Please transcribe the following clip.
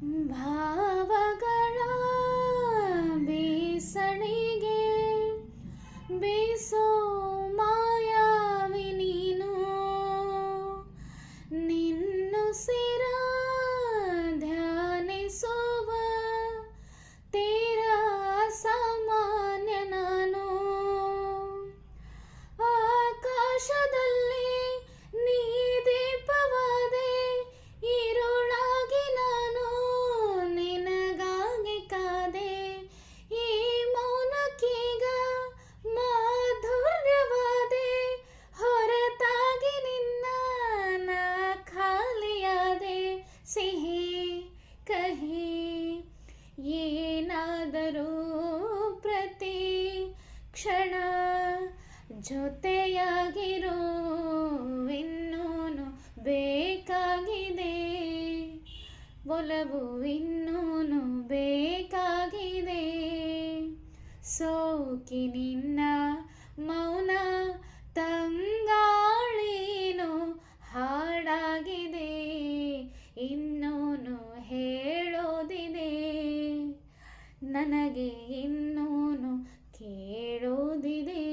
ಭಾವಗಳ ಬೇಸಣಿಗೆ ಬೇಸೋ ಮಾಯಾವಿ ನೀನು, ನಿನ್ನುಸಿರ ಧ್ಯಾನಿಸುವ ತೀರ ಸಾಮಾನ್ಯ ನಾನು. ಆಕಾಶದಲ್ಲಿ ನೀ ದೀಪವಾದೆ, ಈರುಳಾಗಿ ನಾನು ನಿನಗಾಗಿ ಕಾದೆ. ಈ ಮೌನಕ್ಕೀಗ ಮಾಧುರ್ಯವಾದೆ, ಹೊರತಾಗಿ ನಿನ್ನ ನಾ ಖಾಲಿಯಾದೆ. ಸಿಹಿ ಕಹಿ ಏನಾದರೂ ಪ್ರತಿ ಕ್ಷಣ ಜೊತೆಯಾಗಿರೋ ಇನ್ನೂನು ಬೇಕಾಗಿದೆ, ಒಲವು ಇನ್ನೂನು ಬೇಕಾಗಿದೆ. ಸೋಕಿ ನಿನ್ನ ಮೌನ ತಂಗಾಳಿನು ಹಾಡಾಗಿದೆ, ಇನ್ನೂನು ಹೇಳೋದಿದೆ ನನಗೆ, ಇನ್ನೂನು ಕೇಳೋದಿದೆ.